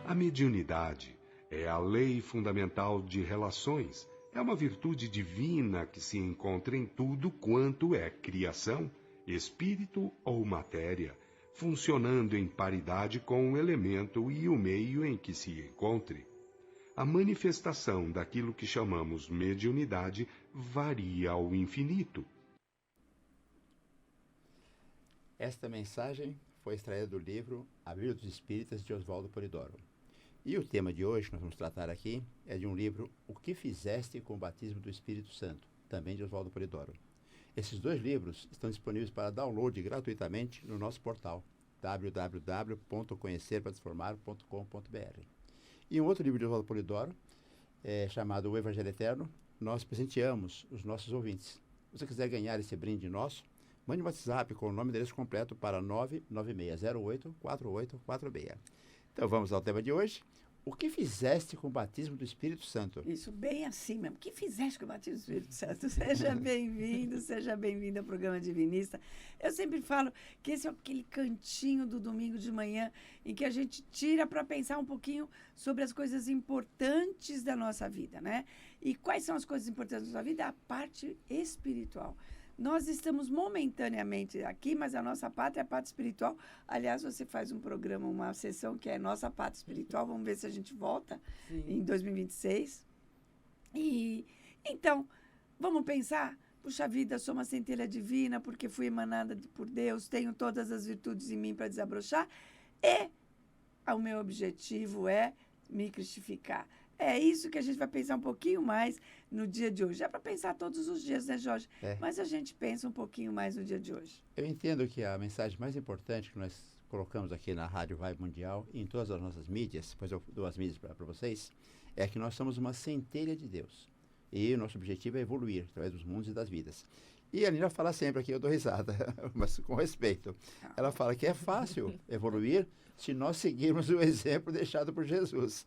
A mediunidade é a lei fundamental de relações. É uma virtude divina que se encontra em tudo quanto é criação, espírito ou matéria, funcionando em paridade com o elemento e o meio em que se encontre. A manifestação daquilo que chamamos mediunidade varia ao infinito. Esta mensagem foi extraída do livro A Bíblia dos Espíritas, de Oswaldo Polidoro. E o tema de hoje que nós vamos tratar aqui é de um livro, O que Fizeste com o Batismo do Espírito Santo, também de Oswaldo Polidoro. Esses dois livros estão disponíveis para download gratuitamente no nosso portal www.conhecerparatransformar.com.br. E um outro livro de Oswaldo Polidoro, chamado O Evangelho Eterno, nós presenteamos os nossos ouvintes. Se você quiser ganhar esse brinde nosso, mande um WhatsApp com o nome e endereço completo para 996084846. Então vamos ao tema de hoje. O que fizeste com o batismo do Espírito Santo? Isso, bem assim mesmo. O que fizeste com o batismo do Espírito Santo? Seja bem-vindo, seja bem-vindo ao programa Divinista. Eu sempre falo que esse é aquele cantinho do domingo de manhã em que a gente tira para pensar um pouquinho sobre as coisas importantes da nossa vida, né? E quais são as coisas importantes da nossa vida? A parte espiritual. Nós estamos momentaneamente aqui, mas a nossa pátria é a pátria espiritual. Aliás, você faz um programa, uma sessão que é Nossa Pátria Espiritual. Vamos ver se a gente volta em 2026. E então, vamos pensar, puxa vida, sou uma centelha divina porque fui emanada por Deus, tenho todas as virtudes em mim para desabrochar. E o meu objetivo é me cristificar. É isso que a gente vai pensar um pouquinho mais no dia de hoje. É para pensar todos os dias, né, Jorge? Mas a gente pensa um pouquinho mais no dia de hoje. Eu entendo que a mensagem mais importante que nós colocamos aqui na Rádio Vibe Mundial e em todas as nossas mídias, depois eu dou as mídias para vocês, é que nós somos uma centelha de Deus. E o nosso objetivo é evoluir através dos mundos e das vidas. E a Nina fala sempre aqui, eu dou risada, mas com respeito. Ela fala que é fácil evoluir se nós seguirmos o exemplo deixado por Jesus.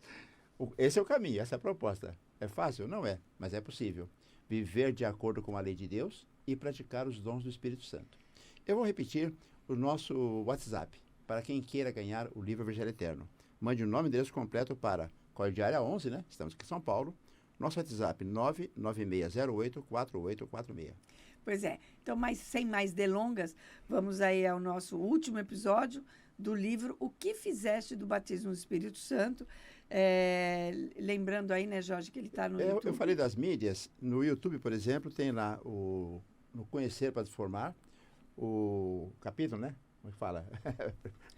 Esse é o caminho, essa é a proposta. É fácil? Não é, mas é possível. Viver de acordo com a lei de Deus e praticar os dons do Espírito Santo. Eu vou repetir o nosso WhatsApp para quem queira ganhar o livro Evangelho Eterno. Mande o nome e endereço completo para Código de Área 11, né? Estamos aqui em São Paulo. Nosso WhatsApp 996084846. Pois é. Então, sem mais delongas, vamos aí ao nosso último episódio do livro O que Fizeste do Batismo do Espírito Santo. Lembrando aí, né, Jorge, que ele está no YouTube. Eu falei das mídias. No YouTube, por exemplo, tem lá no Conhecer para Transformar, o capítulo, né? Como é que fala?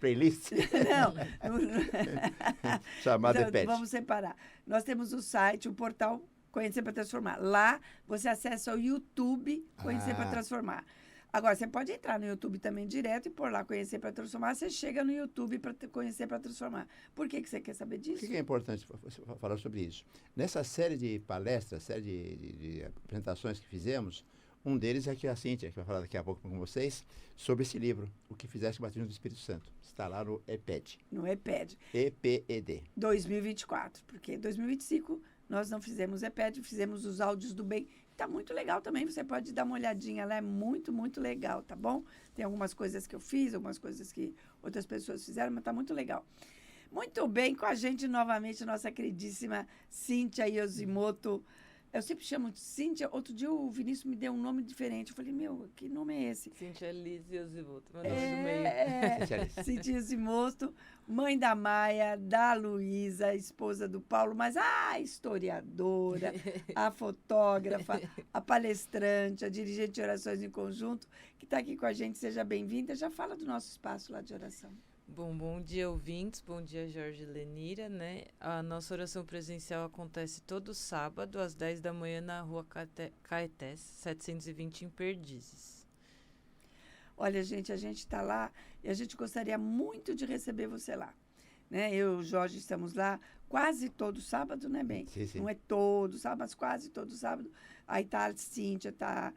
Playlist? Não. Chamado Então, vamos separar. Nós temos o site, o portal Conhecer para Transformar. Lá você acessa o YouTube Conhecer para Transformar. Agora, você pode entrar no YouTube também direto e pôr lá Conhecer para Transformar. Você chega no YouTube para Conhecer para Transformar. Por que você quer saber disso? Por que é importante falar sobre isso? Nessa série de palestras, série de apresentações que fizemos, um deles é que a Cíntia, que vai falar daqui a pouco com vocês, sobre esse livro, O que Fizeste com o Batismo do Espírito Santo. Está lá no EPED. No EPED. EPED. 2024, porque 2025 nós não fizemos EPED, fizemos os áudios do bem. Está muito legal também, você pode dar uma olhadinha, ela é muito, muito legal, tá bom? Tem algumas coisas que eu fiz, algumas coisas que outras pessoas fizeram, mas está muito legal. Muito bem, com a gente novamente, nossa queridíssima Cíntia Yoshimoto. Eu sempre chamo de Cíntia. Outro dia o Vinícius me deu um nome diferente. Eu falei, que nome é esse? Cíntia Liz Yoshimoto, meu nome do meio. Cíntia Yoshimoto, mãe da Maia, da Luísa, esposa do Paulo, mas a historiadora, a fotógrafa, a palestrante, a dirigente de orações em conjunto, que está aqui com a gente. Seja bem-vinda. Já fala do nosso espaço lá de oração. Bom dia, ouvintes. Bom dia, Jorge e Lenira, né? A nossa oração presencial acontece todo sábado, às 10 da manhã, na rua Caetés, 720, em Perdizes. Olha, gente, a gente está lá e a gente gostaria muito de receber você lá. Né? Eu e o Jorge estamos lá quase todo sábado, né, bem? Sim. Não é todo sábado, mas quase todo sábado. Aí está a Cíntia, está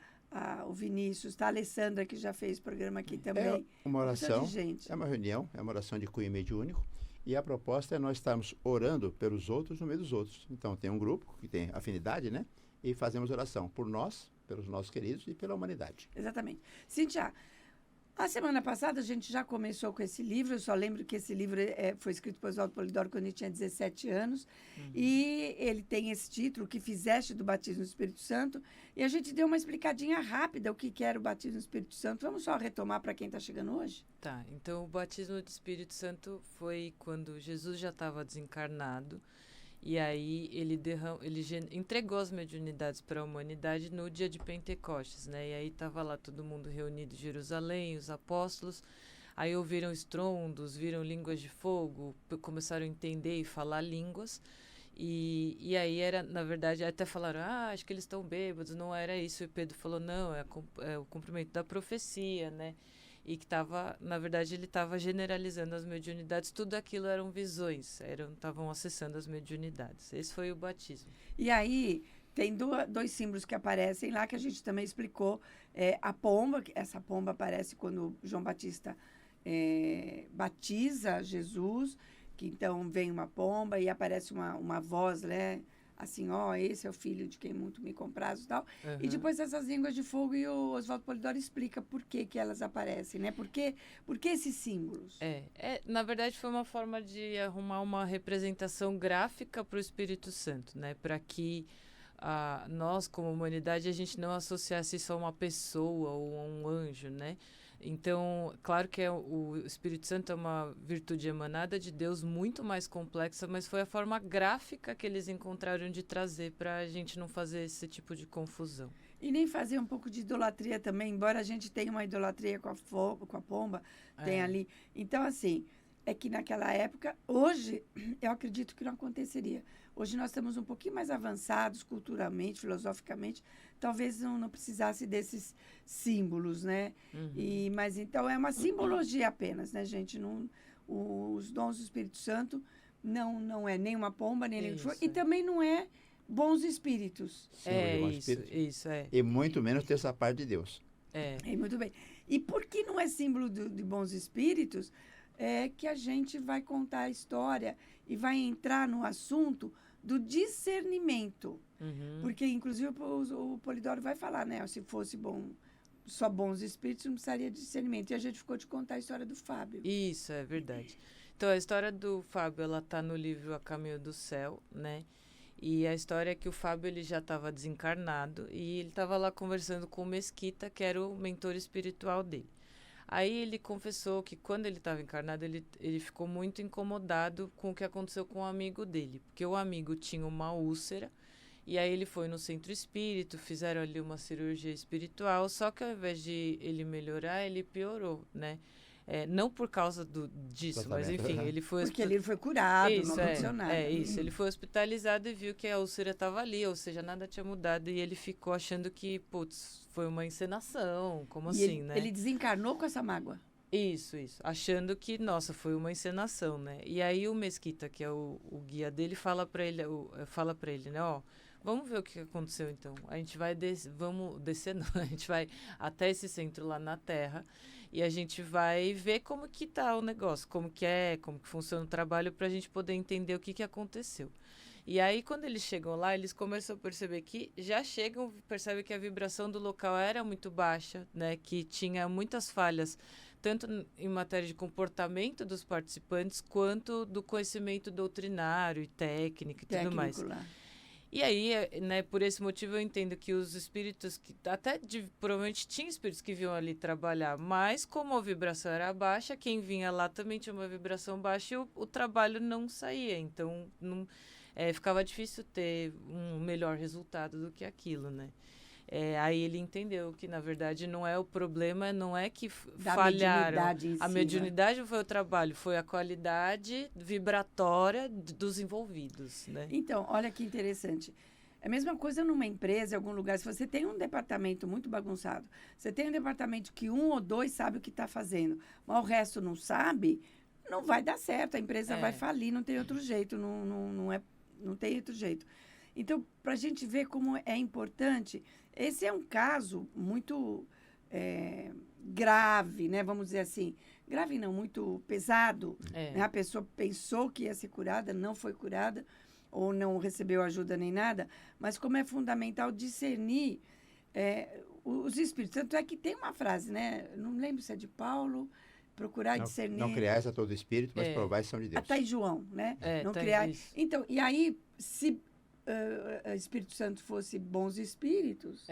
o Vinícius, está a Alessandra, que já fez programa aqui também. É uma oração, gente. É uma reunião, é uma oração de cunho mediúnico. E a proposta é nós estarmos orando pelos outros no meio dos outros. Então, tem um grupo que tem afinidade, né? E fazemos oração por nós, pelos nossos queridos e pela humanidade. Exatamente. Cíntia, A semana passada a gente já começou com esse livro, eu só lembro que esse livro foi escrito por Oswaldo Polidoro quando ele tinha 17 anos, e ele tem esse título, O que fizeste do batismo no Espírito Santo, e a gente deu uma explicadinha rápida o que era o batismo no Espírito Santo. Vamos só retomar para quem está chegando hoje? Tá, então o batismo do Espírito Santo foi quando Jesus já estava desencarnado, e aí ele entregou as mediunidades para a humanidade no dia de Pentecostes, né? E aí estava lá todo mundo reunido em Jerusalém, os apóstolos, aí ouviram estrondos, viram línguas de fogo, começaram a entender e falar línguas, e aí era, na verdade, até falaram, acho que eles estão bêbados, não era isso, e Pedro falou, não, é o cumprimento da profecia, né? E que estava, na verdade, ele estava generalizando as mediunidades, tudo aquilo eram visões, estavam acessando as mediunidades. Esse foi o batismo. E aí tem dois símbolos que aparecem lá, que a gente também explicou. A pomba, essa pomba aparece quando João Batista batiza Jesus, que então vem uma pomba e aparece uma voz, né? Assim, esse é o filho de quem muito me compraz e tal. Uhum. E depois essas línguas de fogo, e o Oswaldo Polidoro explica por que elas aparecem, né? Por que esses símbolos? Na verdade, foi uma forma de arrumar uma representação gráfica para o Espírito Santo, né? Para que nós, como humanidade, a gente não associasse isso a uma pessoa ou a um anjo, né? Então, claro que o Espírito Santo é uma virtude emanada de Deus muito mais complexa, mas foi a forma gráfica que eles encontraram de trazer para a gente não fazer esse tipo de confusão. E nem fazer um pouco de idolatria também, embora a gente tenha uma idolatria com a pomba, tem ali. Então, assim, é que naquela época, hoje, eu acredito que não aconteceria. Hoje nós estamos um pouquinho mais avançados culturalmente, filosoficamente, talvez não precisasse desses símbolos, né? Uhum. Mas então é uma simbologia apenas, né, gente? Os dons do Espírito Santo não é nem uma pomba, nem língua de fogo, e também não é bons espíritos. Isso. E muito menos terça parte de Deus. Muito bem. E por que não é símbolo de bons espíritos? É que a gente vai contar a história e vai entrar no assunto do discernimento. Uhum. Porque, inclusive, o Polidoro vai falar, né? Se fosse só bons espíritos, não precisaria de discernimento. E a gente ficou de contar a história do Fábio. Isso, é verdade. Então, a história do Fábio, ela tá no livro A Caminho do Céu, né? E a história é que o Fábio, ele já estava desencarnado e ele estava lá conversando com o Mesquita, que era o mentor espiritual dele. Aí ele confessou que quando ele estava encarnado, ele ficou muito incomodado com o que aconteceu com um amigo dele, porque o amigo tinha uma úlcera, e aí ele foi no centro espírito, fizeram ali uma cirurgia espiritual, só que ao invés de ele melhorar, ele piorou, né? Não por causa disso, mas enfim, ele foi... Porque ele foi curado, não aconteceu nada. Ele foi hospitalizado e viu que a úlcera estava ali, ou seja, nada tinha mudado, e ele ficou achando que, foi uma encenação, como assim, né? Ele desencarnou com essa mágoa. Isso, achando que, nossa, foi uma encenação, né? E aí o Mesquita, que é o guia dele, fala para ele, né, vamos ver o que aconteceu então. A gente vai vamos descer, não, a gente vai até esse centro lá na Terra e a gente vai ver como que tá o negócio, como que funciona o trabalho para a gente poder entender o que aconteceu. E aí, quando eles chegam lá, eles começam a perceber que percebem que a vibração do local era muito baixa, né? Que tinha muitas falhas, tanto em matéria de comportamento dos participantes, quanto do conhecimento doutrinário e técnico e tudo mais. Lá. E aí, né, por esse motivo eu entendo que os espíritos, provavelmente tinha espíritos que vinham ali trabalhar, mas como a vibração era baixa, quem vinha lá também tinha uma vibração baixa e o trabalho não saía, então ficava difícil ter um melhor resultado do que aquilo, né? Aí ele entendeu que, na verdade, não é o problema, não é que falharam. A mediunidade não foi o trabalho, foi a qualidade vibratória dos envolvidos, né? Então, olha que interessante. É a mesma coisa numa empresa, em algum lugar. Se você tem um departamento muito bagunçado, você tem um departamento que 1 ou 2 sabe o que está fazendo, mas o resto não sabe, não vai dar certo. A empresa vai falir, não tem outro jeito, não tem outro jeito. Então, para a gente ver como é importante, esse é um caso muito grave, né? Vamos dizer assim. Grave não, muito pesado. Né? A pessoa pensou que ia ser curada, não foi curada, ou não recebeu ajuda nem nada. Mas como é fundamental discernir os espíritos. Tanto é que tem uma frase, né? Não lembro se é de Paulo, procurar discernir. Não criais a todo espírito, mas provai são de Deus. Está em João, né? É, não tá criar. isso. Então, e aí, se Espírito Santo fosse bons espíritos,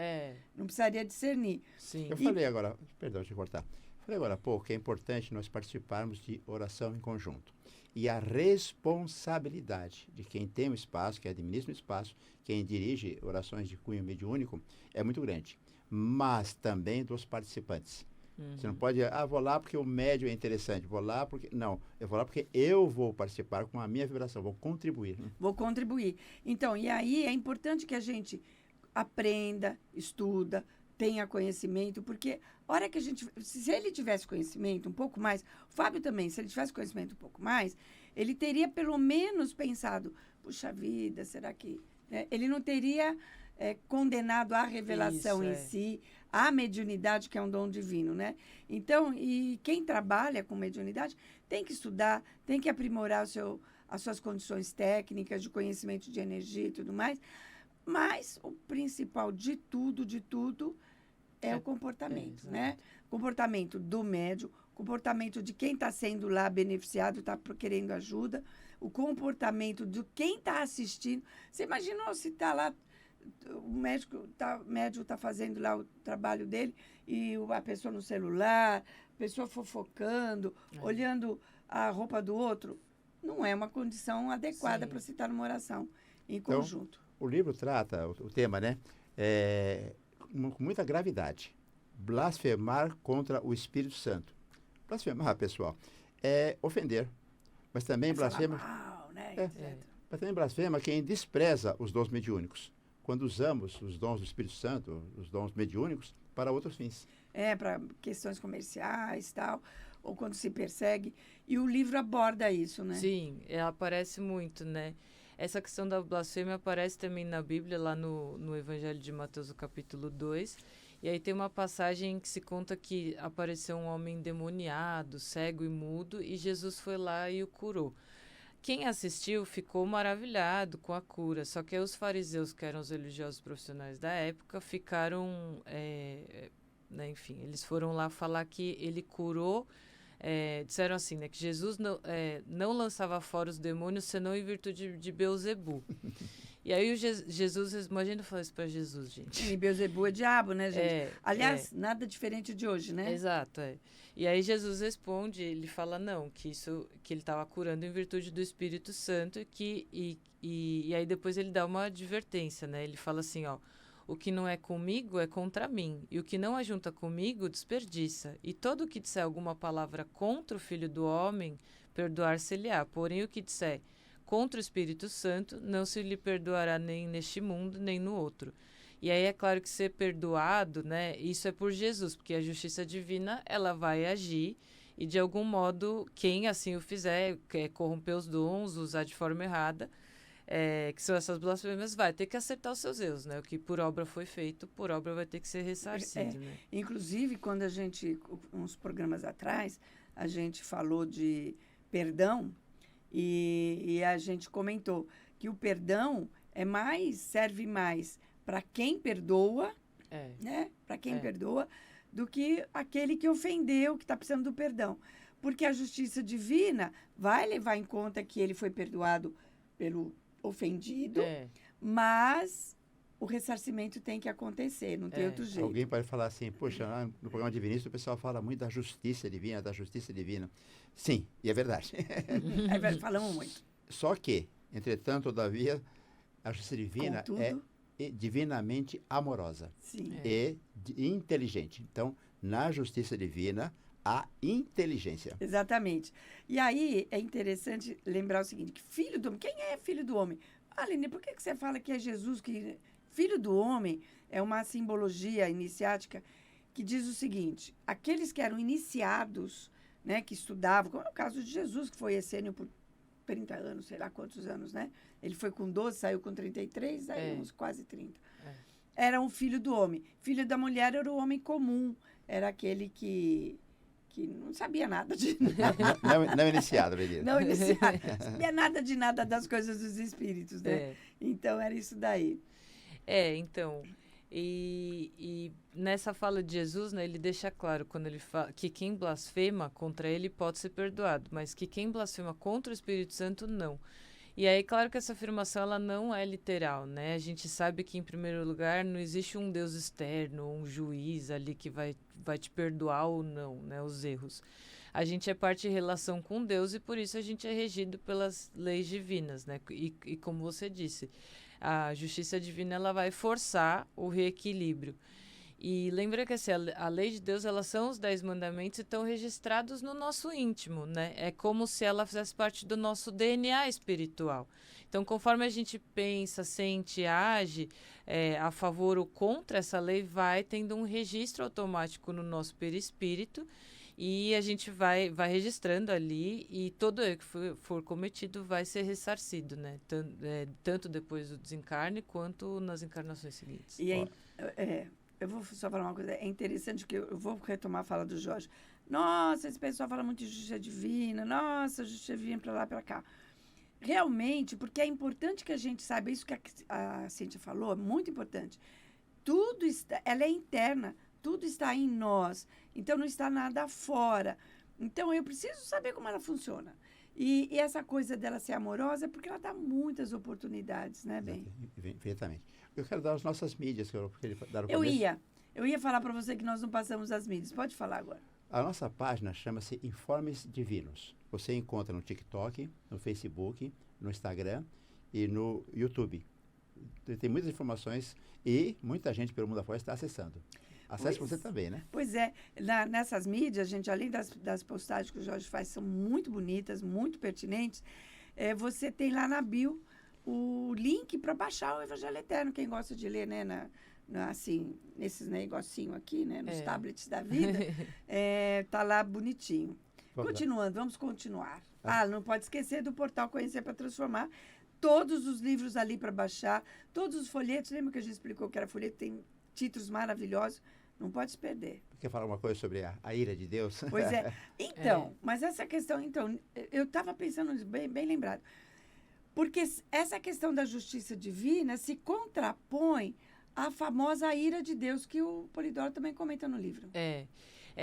não precisaria discernir. Sim. Eu falei agora, perdão, deixa eu cortar. Falei agora há pouco que é importante nós participarmos de oração em conjunto. E a responsabilidade de quem tem o espaço, quem administra o espaço, quem dirige orações de cunho mediúnico, é muito grande. Mas também dos participantes. Você não pode, vou lá porque o médium é interessante, vou lá porque... Não, eu vou lá porque eu vou participar com a minha vibração, vou contribuir. Vou contribuir. Então, e aí é importante que a gente aprenda, estuda, tenha conhecimento, porque a hora que a gente... Se ele tivesse conhecimento um pouco mais, o Fábio também, se ele tivesse conhecimento um pouco mais, ele teria pelo menos pensado, puxa vida, será que... Ele não teria condenado a revelação em si, a mediunidade, que é um dom divino, né? Então, e quem trabalha com mediunidade tem que estudar, tem que aprimorar as suas condições técnicas, de conhecimento de energia e tudo mais, mas o principal de tudo, é o comportamento, né? Comportamento do médium, comportamento de quem está sendo lá beneficiado, está querendo ajuda, o comportamento de quem está assistindo. Você imaginou se está lá, o médium está fazendo lá o trabalho dele e a pessoa no celular, a pessoa fofocando, olhando a roupa do outro? Não é uma condição adequada para se estar numa oração em conjunto. O livro trata, o tema, né? Com muita gravidade. Blasfemar contra o Espírito Santo. Blasfemar, pessoal, é ofender. Mas também blasfema... Falar mal, né? Mas também blasfema quem despreza os dons mediúnicos. Quando usamos os dons do Espírito Santo, os dons mediúnicos, para outros fins. Para questões comerciais e tal, ou quando se persegue. E o livro aborda isso, né? Sim, ela aparece muito, né? Essa questão da blasfêmia aparece também na Bíblia, lá no Evangelho de Mateus, no capítulo 2. E aí tem uma passagem que se conta que apareceu um homem endemoniado, cego e mudo, e Jesus foi lá e o curou. Quem assistiu ficou maravilhado com a cura, só que aí os fariseus, que eram os religiosos profissionais da época, ficaram, né, enfim, eles foram lá falar que ele curou, disseram assim, né, que Jesus não lançava fora os demônios senão em virtude de Beelzebu. E aí Jesus, imagina falar isso para Jesus, gente. E Beelzebu é diabo, né, gente? Aliás, nada diferente de hoje, né? Exato, E aí Jesus responde, ele fala não, que ele estava curando em virtude do Espírito Santo, e aí depois ele dá uma advertência, né? Ele fala assim, o que não é comigo é contra mim, e o que não ajunta comigo desperdiça. E todo o que disser alguma palavra contra o Filho do Homem, perdoar-se-lhe-á. Porém, o que disser contra o Espírito Santo, não se lhe perdoará nem neste mundo, nem no outro. E aí é claro que ser perdoado, né, isso é por Jesus, porque a justiça divina, ela vai agir, e de algum modo, quem assim o fizer, corromper os dons, usar de forma errada, que são essas blasfêmias, vai ter que acertar os seus erros, né? O que por obra foi feito, por obra vai ter que ser ressarcido, né? Inclusive, quando uns programas atrás, a gente falou de perdão, e a gente comentou que o perdão serve mais para quem perdoa, né? Para quem perdoa, do que aquele que ofendeu, que está precisando do perdão. Porque a justiça divina vai levar em conta que ele foi perdoado pelo ofendido, mas o ressarcimento tem que acontecer, não tem outro jeito. Alguém pode falar assim, poxa, lá no programa Divinista o pessoal fala muito da justiça divina, Sim, e é verdade. Falamos muito. Só que, entretanto, todavia, a justiça divina é divinamente amorosa. Sim. E inteligente. Então, na justiça divina, há inteligência. Exatamente. E aí é interessante lembrar o seguinte, que filho do homem, quem é filho do homem? Aline, por que você fala que é Jesus que... Filho do homem é uma simbologia iniciática que diz o seguinte, aqueles que eram iniciados, né, que estudavam, como é o caso de Jesus, que foi essênio por 30 anos, sei lá quantos anos, né? Ele foi com 12, saiu com 33, saiu uns quase 30. Era um filho do homem. Filho da mulher era o homem comum, era aquele que não sabia nada de nada. Não iniciado, beleza. Não iniciado. Não sabia nada de nada das coisas dos espíritos, né? Então, era isso daí. Então, E nessa fala de Jesus, né, ele deixa claro quando ele fala que quem blasfema contra ele pode ser perdoado, mas que quem blasfema contra o Espírito Santo não. E aí, claro que essa afirmação ela não é literal, né? A gente sabe que, em primeiro lugar, não existe um Deus externo, um juiz ali que vai te perdoar ou não, né, os erros. A gente é parte de relação com Deus e, por isso, a gente é regido pelas leis divinas, né? E como você disse, a justiça divina ela vai forçar o reequilíbrio. E lembra que assim, a lei de Deus, elas são os 10 mandamentos e estão registrados no nosso íntimo, né? É como se ela fizesse parte do nosso DNA espiritual. Então, conforme a gente pensa, sente, age a favor ou contra essa lei, vai tendo um registro automático no nosso perispírito e a gente vai registrando ali e todo erro que for cometido vai ser ressarcido, né? Tanto depois do desencarne quanto nas encarnações seguintes. E aí, eu vou só falar uma coisa, é interessante que eu vou retomar a fala do Jorge. Nossa, esse pessoal fala muito de justiça divina, nossa, justiça divina para lá, para cá. Realmente, porque é importante que a gente saiba, isso que a Cíntia falou, é muito importante. Tudo está, ela é interna, tudo está em nós, então não está nada fora. Então, eu preciso saber como ela funciona. E essa coisa dela ser amorosa é porque ela dá muitas oportunidades, né, Bem? Perfeitamente. Eu quero dar as nossas mídias, que eu queria dar no Eu começo. ia falar para você que nós não passamos as mídias. Pode falar agora. A nossa página chama-se Informes Divinos. Você encontra no TikTok, no Facebook, no Instagram e no YouTube. Tem muitas informações e muita gente pelo mundo afora está acessando. Acesse você também, né? Pois é. Nessas mídias, gente, além das postagens que o Jorge faz, são muito bonitas, muito pertinentes, você tem lá na bio o link para baixar o Evangelho Eterno. Quem gosta de ler, né, assim, nesses negocinhos aqui, né, nos tablets da vida, tá lá bonitinho. Continuando, vamos continuar. Não pode esquecer do portal Conhecer para Transformar. Todos os livros ali para baixar, todos os folhetos. Lembra que a gente explicou que era folheto? Tem títulos maravilhosos. Não pode se perder. Quer falar uma coisa sobre a ira de Deus? Pois é. Então, mas essa questão, eu estava pensando nisso, bem lembrado. Porque essa questão da justiça divina se contrapõe à famosa ira de Deus, que o Polidoro também comenta no livro.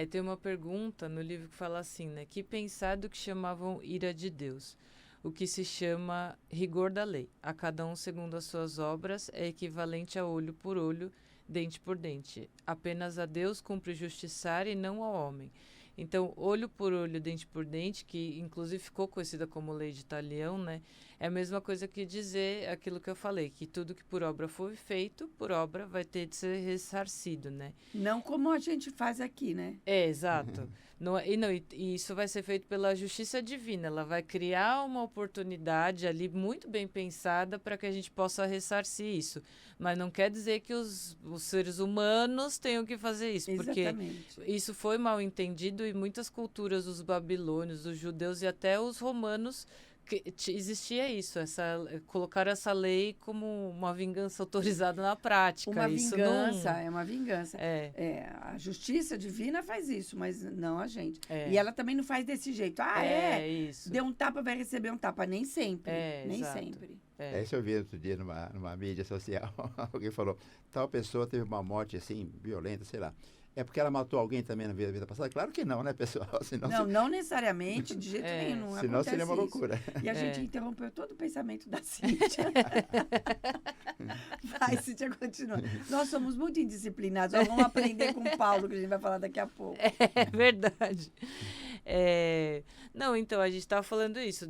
Tem uma pergunta no livro que fala assim, né? Que pensar do que chamavam ira de Deus? O que se chama rigor da lei. A cada um segundo as suas obras é equivalente a olho por olho, dente por dente. Apenas a Deus cumpre justiçar e não ao homem. Então, olho por olho, dente por dente, que inclusive ficou conhecida como lei de Talião, né? É a mesma coisa que dizer aquilo que eu falei, que tudo que por obra foi feito, por obra vai ter de ser ressarcido, né? Não como a gente faz aqui, né? Exato. E isso vai ser feito pela justiça divina. Ela vai criar uma oportunidade ali muito bem pensada para que a gente possa ressarcir isso. Mas não quer dizer que os seres humanos tenham que fazer isso. Exatamente. Porque isso foi mal entendido e muitas culturas, os babilônios, os judeus e até os romanos, existia isso, colocar essa lei como uma vingança autorizada na prática. Uma isso vingança, não... é uma vingança. A justiça divina faz isso, mas não a gente. E ela também não faz desse jeito. Isso. Deu um tapa, vai receber um tapa. Nem sempre. Nem exato. sempre. Isso eu vi outro dia numa mídia social. Alguém falou, tal pessoa teve uma morte assim, violenta, sei lá. É porque ela matou alguém também na vida passada? Claro que não, né, pessoal? Senão não necessariamente, de jeito nenhum. Não senão seria uma loucura. E a gente interrompeu todo o pensamento da Cíntia. Vai, Cíntia, continua. Nós somos muito indisciplinados. Nós vamos aprender com o Paulo, que a gente vai falar daqui a pouco. É verdade. Não, então, a gente estava falando isso.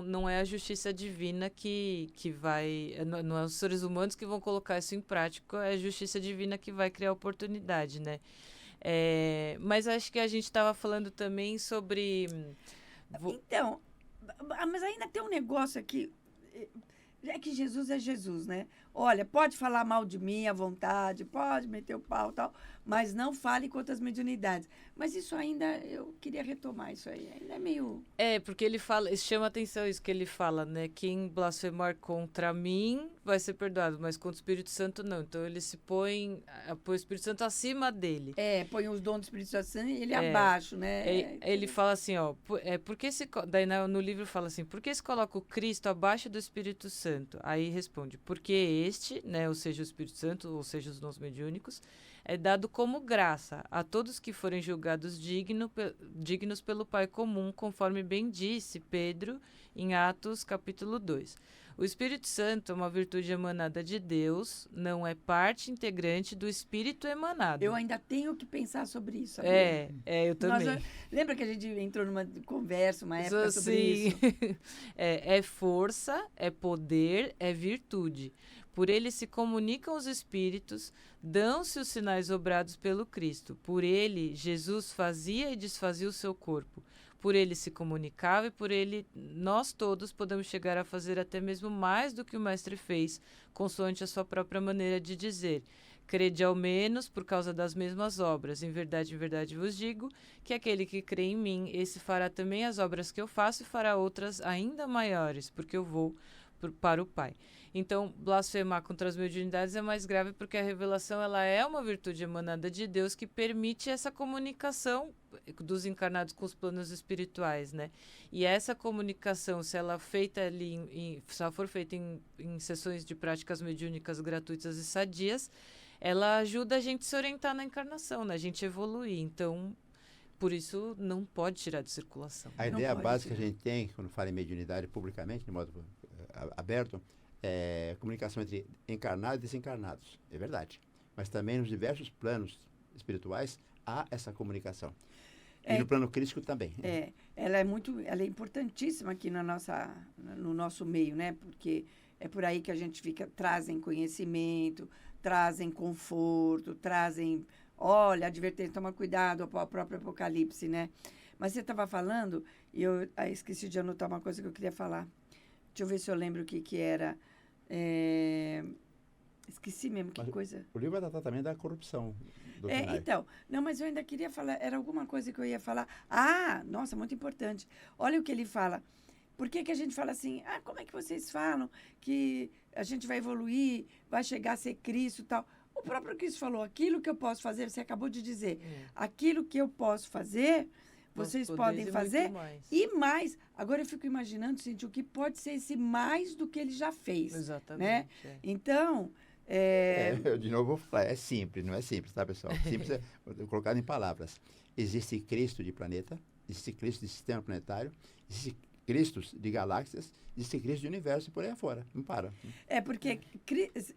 Não é a justiça divina que vai... Não é os seres humanos que vão colocar isso em prática. É a justiça divina que vai criar oportunidade, né? Mas acho que a gente estava falando também sobre... Então, mas ainda tem um negócio aqui... É que Jesus é Jesus, né? Olha, pode falar mal de mim à vontade, pode meter o pau e tal, mas não fale contra as mediunidades. Mas isso ainda, eu queria retomar isso aí, ainda é meio... porque ele fala, chama atenção isso que ele fala, né? Quem blasfemar contra mim, vai ser perdoado, mas contra o Espírito Santo não. Então ele se põe o Espírito Santo acima dele. Põe os dons do Espírito Santo e ele abaixo, né? Ele fala assim, ó, daí no livro fala assim, por que se coloca o Cristo abaixo do Espírito Santo? Aí responde, porque este, né, ou seja, o Espírito Santo, ou seja, os dons mediúnicos, é dado como graça a todos que forem julgados dignos pelo Pai comum, conforme bem disse Pedro em Atos capítulo 2. O Espírito Santo é uma virtude emanada de Deus, não é parte integrante do Espírito emanado. Eu ainda tenho que pensar sobre isso. Sabia? Eu também. Lembra que a gente entrou numa conversa, uma época sobre isso? É força, é poder, é virtude. Por ele se comunicam os espíritos, dão-se os sinais obrados pelo Cristo. Por ele, Jesus fazia e desfazia o seu corpo. Por ele se comunicava e por ele nós todos podemos chegar a fazer até mesmo mais do que o Mestre fez, consoante a sua própria maneira de dizer. Crede ao menos por causa das mesmas obras. Em verdade vos digo, que aquele que crê em mim, esse fará também as obras que eu faço e fará outras ainda maiores, porque eu vou para o Pai. Então, blasfemar contra as mediunidades é mais grave porque a revelação ela é uma virtude emanada de Deus que permite essa comunicação dos encarnados com os planos espirituais, né? E essa comunicação, se ela for feita em sessões de práticas mediúnicas gratuitas e sadias, ela ajuda a gente a se orientar na encarnação, né? A gente evoluir. Então, por isso, não pode tirar de circulação. A ideia básica que a gente tem, quando fala em mediunidade publicamente, de modo aberto, é comunicação entre encarnados e desencarnados. É verdade. Mas também nos diversos planos espirituais há essa comunicação. E no plano crístico também. Ela é importantíssima aqui no nosso meio, né? Porque é por aí que a gente trazem conhecimento, trazem conforto, trazem, advertência, toma cuidado, o próprio Apocalipse, né? Mas você estava falando, e eu esqueci de anotar uma coisa que eu queria falar. Deixa eu ver se eu lembro o que era. Esqueci mesmo que coisa. O livro vai tratar também da corrupção. Não, mas eu ainda queria falar, era alguma coisa que eu ia falar. Nossa, muito importante. Olha o que ele fala. Por que a gente fala assim, como é que vocês falam que a gente vai evoluir, vai chegar a ser Cristo e tal? O próprio Cristo falou, aquilo que eu posso fazer, você acabou de dizer, aquilo que eu posso fazer, vocês podem fazer e mais. Agora eu fico imaginando, gente, o que pode ser esse mais do que ele já fez. Exatamente. Né? Então, eu de novo vou falar, é simples, não é simples, tá, pessoal? Simples é colocado em palavras. Existe Cristo de planeta, existe Cristo de sistema planetário, existe Cristos de galáxias, existe Cristo de universo e por aí afora. Não para. Porque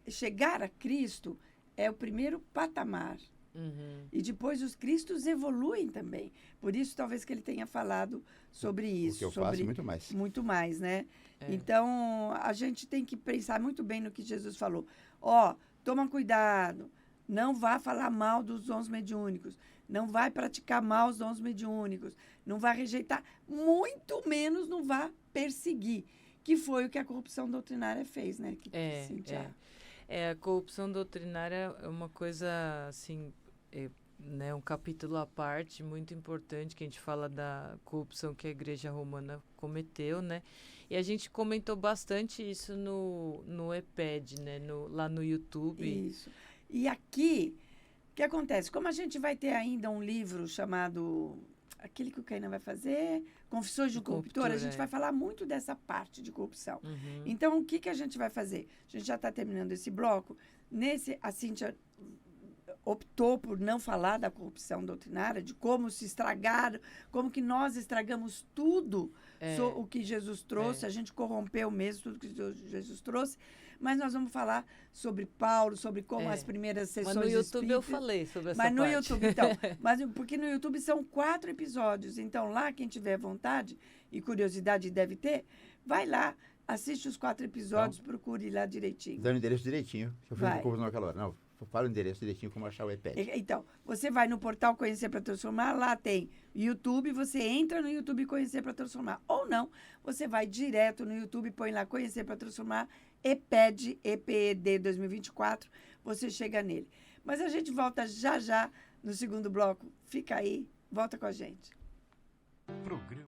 chegar a Cristo é o primeiro patamar. Uhum. E depois os Cristos evoluem também. Por isso, talvez que ele tenha falado sobre isso. O que eu faço muito mais. Muito mais, né? Então, a gente tem que pensar muito bem no que Jesus falou. Toma cuidado. Não vá falar mal dos dons mediúnicos. Não vai praticar mal os dons mediúnicos. Não vai rejeitar. Muito menos não vá perseguir. Que foi o que a corrupção doutrinária fez, né? A corrupção doutrinária é uma coisa, assim, né, um capítulo à parte, muito importante, que a gente fala da corrupção que a Igreja Romana cometeu, né? E a gente comentou bastante isso no EPED, né? Lá no YouTube. Isso. E aqui, o que acontece? Como a gente vai ter ainda um livro chamado... Aquele que o Kainan vai fazer, Confissões de um Corruptor, a gente vai falar muito dessa parte de corrupção. Uhum. Então, o que a gente vai fazer? A gente já está terminando esse bloco. A Cíntia optou por não falar da corrupção doutrinária, de como se estragaram, como que nós estragamos tudo o que Jesus trouxe, a gente corrompeu mesmo tudo que Jesus trouxe. Mas nós vamos falar sobre Paulo, sobre como as primeiras sessões Mas no YouTube espíritas, eu falei sobre essa parte. Mas no YouTube, então. Porque no YouTube são 4 episódios. Então, lá, quem tiver vontade e curiosidade deve ter, vai lá, assiste os 4 episódios, procure lá direitinho. Dá o endereço direitinho. Eu fiz um curso naquela hora. Não, fala o endereço direitinho, como achar o iPad. Então, você vai no portal Conhecer para Transformar, lá tem YouTube, você entra no YouTube Conhecer para Transformar. Ou não, você vai direto no YouTube, põe lá Conhecer para Transformar, EPED 2024, você chega nele. Mas a gente volta já no segundo bloco. Fica aí, volta com a gente.